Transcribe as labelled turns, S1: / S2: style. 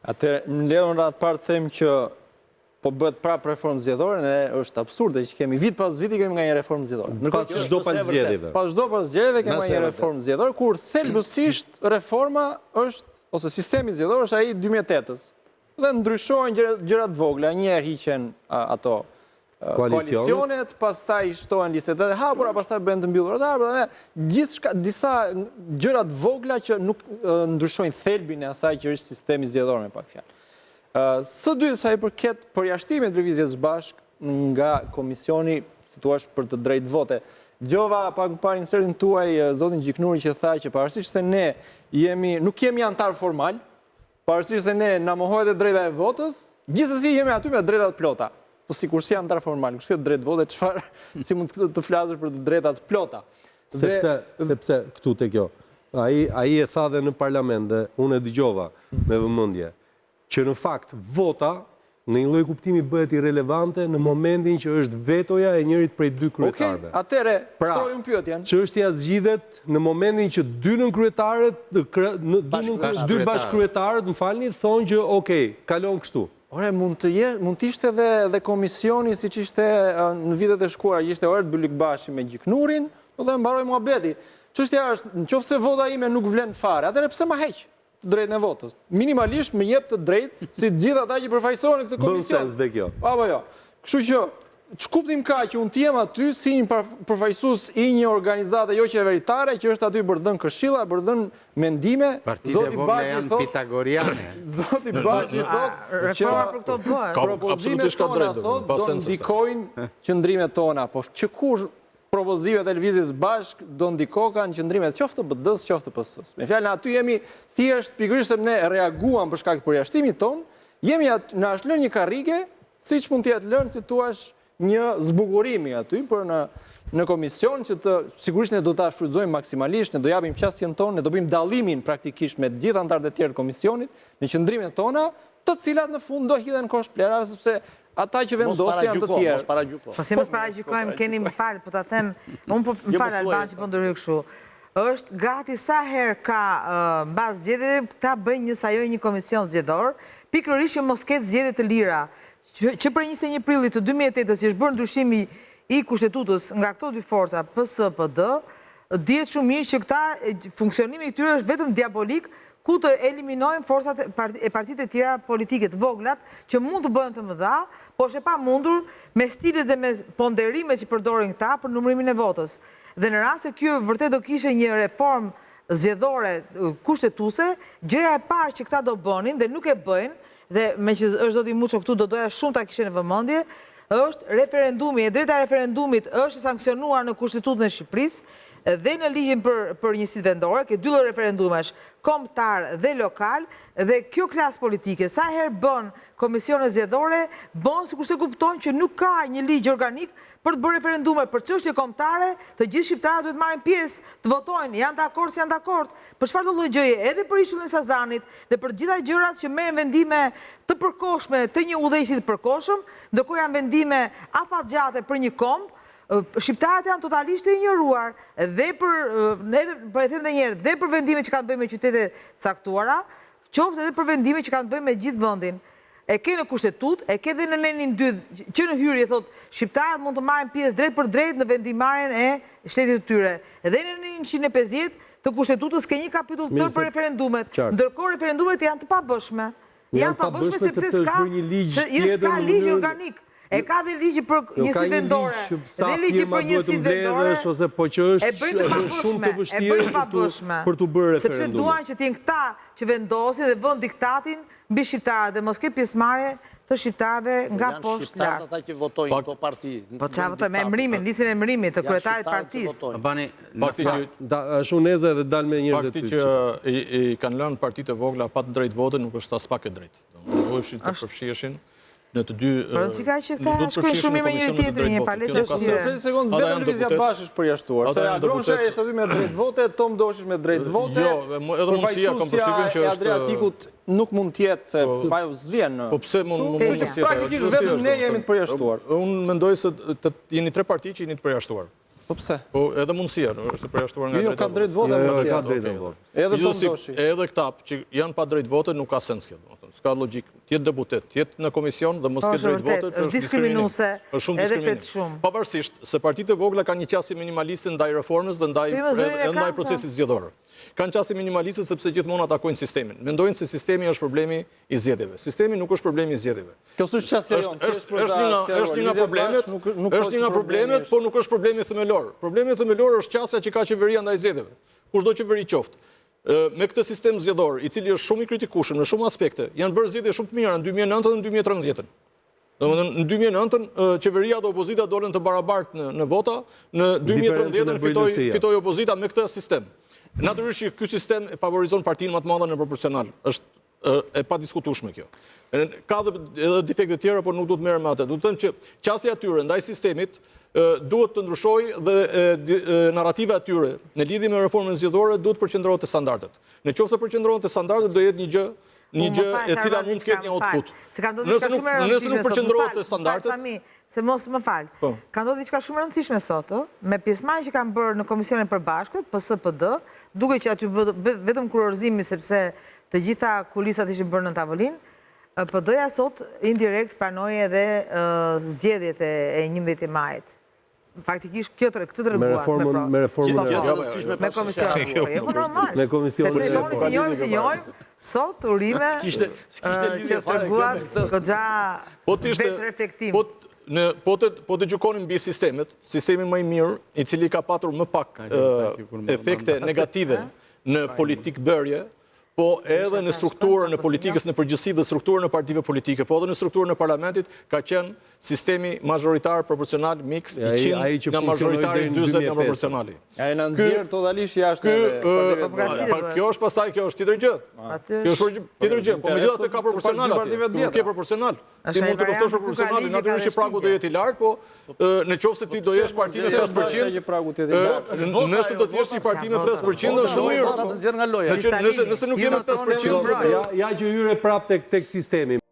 S1: Atëherë, në lejon ratë parë të them që po bëhet prapë reformë zgjedhore, ne është absurde që kemi vit pas viti kemi nga një reformë zgjedhore.
S2: Pas çdo palëzgjedhjeve.
S1: Pas çdo palëzgjedhjeve kemi nga një reformë zgjedhore, kur thelbësisht reforma është ose sistemi zgjedhor është ai 2008-s. Dhe ndryshojnë gjërat vogla, një herë hiqen ato koalicionet, pastaj shtohen listet e hapura, pastaj bëhen të mbyllura të hapura, gjithçka disa gjërat vogla që nuk ndryshojnë thelbin e asaj që është sistemi zgjedhor me pak fjalë. Së dy sa i përket përjashtimit lëvizjes bashk nga komisioni, si thua, për të drejtë vote. Dëgjova pak më parë insertin tuaj zotin Gjiknuri që tha që pavarësisht se ne nuk jemi antar formal, pavarësisht se ne na mohohet e drejta e votës, gjithsesi jemi aty me drejtat plota. Po sikur si antar formal, kush ka drejtë vote, çfarë si mund të flasësh për të drejtat plota?
S2: Sepse këtu te kjo. Ai e tha dhe në parlament dhe unë e dëgjova me vëmendje që në fakt vota në një lloj kuptimi bëhet irelevante në momentin që është vetoja e njërit prej dy kryetarëve.
S1: Okej, atëre, shtrojmë pyetjen.
S2: Çështja zgjidhet në momentin që dy bashkëkryetarët, më falni, thonë që okej, kalon kështu.
S1: Ore, mund të ishte dhe komisioni si që ishte në vitet e shkuara, që ishte Ert Bylikbashi me Gjiknurin, dhe mbaroj muhabeti. Çështja është, nëse vota ime nuk vlen fare, atëherë pse ma heq të drejtën e votës? Minimalisht më jep të drejtë si të gjithë ata që përfaqësohen në këtë komision.
S2: Bën sens dhe kjo.
S1: Apo jo. Kështu që ç'kuptim ka që unë të jem aty si një përfaqësues i një organizate jo qeveritare që është aty për dhënë këshilla, për dhënë mendime.
S3: Zoti Baçi thotë pitagoriane.
S1: Zoti Baçi thotë
S4: reforma për këto bëhet.
S1: Propozimet tona thotë do ndikojnë qëndrimet tona, po që kur propozimet e lëvizjes bashk do ndikokan qëndrimet qoftë të BD-s, qoftë të PS-s. Me fjalën aty jemi thjesht pikërisht se ne reaguam për shkak të përjashtimit ton, jemi na është lënë një karrige, siç mund të jetë lënë si thua një zbukurimi aty për në komision që sigurisht ne do ta shfrytëzojmë maksimalisht, ne do japim qasjen tonë, ne do bëjmë dallimin praktikisht me të gjithë anëtarët e tjerë të komisionit në qëndrimet tona, të cilat në fund do hidhen kosh plera sepse ata që vendosin janë të tjerë.
S4: Po si mos paragjykojmë, keni më fal, po ta them, unë po më fal Albani po ndërhyj kështu. Është gati sa herë ka mbas zgjedhjeve ta bëjnë një sajoj një komision zgjedhor, pikërisht që mos ketë zgjedhje të lira. Që për 21 prillit të 2008-s që është bërë ndryshimi i kushtetutës nga këto dy forca PS-PD, dihet shumë mirë që këta funksionimi i tyre është vetëm diabolik, ku të eliminojmë forcat e partitë e tjera politike të voglat që mund të bëhen të mëdha, po është e pamundur me stilet dhe me ponderimet që përdorin këta për numërimin e votës. Dhe në rast se kjo vërtet do kishte një reformë zgjedhore kushtetuese, gjëja e parë që këta do bënin dhe nuk e bëjnë, dhe me që është zoti Muço këtu do doja shumë ta kishe në vëmendje, është referendumi, e drejta e referendumit është sankcionuar në Kushtetutën e Shqipërisë dhe në ligjin për njësitë vendore, ke dy lloj referendumesh, kombëtar dhe lokal, dhe kjo klasë politike, sa herë bën komisione zgjedhore, bën sikur se kuptojnë që nuk ka një ligj organik për të bërë referendume për çështje kombëtare, të gjithë shqiptarët duhet marrin pjesë, të votojnë, janë dakord, janë dakord. Për çfarë do lloj gjëje, edhe për ishullin e Sazanit dhe për gjitha gjërat që merren vendime të përkohshme të një udhëheqësi të përkohshëm, ndërkohë janë vendime afatgjate për një komb. Shqiptarët janë totalisht e injoruar dhe për vendime që kanë bëjmë me qytete caktuara, qoftë edhe për vendime që kanë bëjmë me gjithë vendin. E ke në kushtetut, e ke dhe në nenin 2, që në hyrje thot, shqiptarët mund të marrin pjesë drejt për drejt në vendimarrjen e shtetit të tyre. Edhe në nenin 150 të kushtetutës ke një kapitull tërë për referendumet, ndërkohë referendumet janë të pabëshme. Janë pabëshme sepse s'ka ligj organik. E ka dhe ligji për njësitë vendore, dhe ligji për njësitë vendore, e bëjnë të pabëshme, për të bërë referendume. Sepse duan që t'jenë këta që vendosin dhe vënd diktatin mbi shqiptarët dhe mos ketë pjesëmarrje të shqiptarëve nga poshtë lartë.
S5: Ata që votojnë këto parti.
S4: Po qa votojnë me emrimin, listin e emrimit të kryetarit partisë.
S2: Shuneza edhe dal me njërë dhe ty.
S6: Fakti që i kanë lënë partitë e vogla pa të drejtë vote nuk është as pak e drejtë. Duheshin të përfshiheshin në të dy...
S4: Për në cika që këta shkojnë shumë me njëri tjetëri, një palecë është tjere.
S1: 30 sekundë, vetëm lëvizja bashkë është përjashtuar. Se Agronsha është aty me drejtë vote, Tom Doshi me drejtë vote, përfaqësuesja e Adriatikut nuk mund tjetë, se paju zvjen në...
S6: Po pse mund tjetë?
S1: Praktikisht vetëm ne jemi të përjashtuar.
S6: Unë mendoj se jeni tre parti që jeni të përjashtuar.
S1: Po pse?
S6: Po edhe mundësia, është përjashtuar nga
S1: Jo, ka drejt vote
S2: Ka drejtë vote.
S1: Edhe Tom Doshi.
S6: Edhe këta që janë pa drejt vote nuk ka sens kjo. S'ka logjik. Tjetë deputet, tjetë në komision dhe mos ketë drejt vote,
S4: është diskriminuese, edhe fletë shumë.
S6: Pavarësisht se partitë e vogla kanë një qasje minimaliste ndaj reformës dhe ndaj procesit zgjedhor. Kanë qasje minimaliste sepse gjithmonë atakojnë sistemin. Mendojnë se sistemi është problemi i zgjedhjeve. Sistemi nuk është problemi i zgjedhjeve.
S1: Kjo s'është qasja jonë.
S6: Është një nga problemet, por nuk është problemi themelor. Problemi themelor është qasja që ka qeveria ndaj zgjedhjeve. Kushdo qeveri qoftë. Me këtë sistem zgjedhor, i cili është shumë i kritikueshëm në shumë aspekte, janë bërë zgjedhje shumë të mira në 2009 dhe në 2013. Domethënë në 2009 qeveria dhe opozita dolën të barabartë në vota, në 2013 fitoi opozita me këtë sistem. Natyrisht ky sistem favorizon partinë më të madhe në proporcional. Është e padiskutueshme kjo. Ka edhe defekte tjera, por nuk duhet të merrem me atë. Do të thënë që qasja e tyre ndaj sistemit duhet të ndryshojë dhe narrativa e tyre në lidhje me reformën zgjedhore duhet përqendrohet te standardet. Nëse përqendrohet te standardet do jetë një gjë e cila mund të ketë një output. Nëse nuk përqendrohet te standardet,
S4: se mos më fal. Ka ndodhur diçka shumë e rëndësishme sot, me pjesëmarrjen që kanë bërë në komisionin e përbashkët, PSD, duke që aty vetëm kurorëzimi sepse të gjitha kulisat ishin bërë në tavolinë, PD-ja sot indirekt pranoi edhe zgjedhjet e 11 majit. Faktikisht këtë të reguat
S2: me reformën
S4: me komision. Po normal.
S2: Me komision.
S4: Sepse si njojmë, sot urime që të reguat këgja vetë reflektim.
S6: Po të gjukonin mbi sistemet, sistemi më i mirë, i cili ka patur më pak efekte negative në politikë bërje, po edhe në strukturën e politikës në përgjithësi dhe strukturën e partive politike, po edhe në strukturën e parlamentit, ka qenë sistemi majoritar proporcional mix i 100 nga majoritari 40 nga proporcionali.
S1: A e në nëzirë totalisht jashtë
S6: Kjo është pastaj, kjo është tjetër gjë. Kjo është tjetër gjë, po megjithatë ka proporcional atje. Nuk ke proporcional. Ti mund të kuftosh proporcional, natyrisht që pragu do jetë i lartë, po në qoftë se ti do jesh parti me 5%, nëse do të jesh një parti me 5% është shumë mirë. Nëse nuk jemi 5%,
S2: ja që hyre prapë tek sistemi.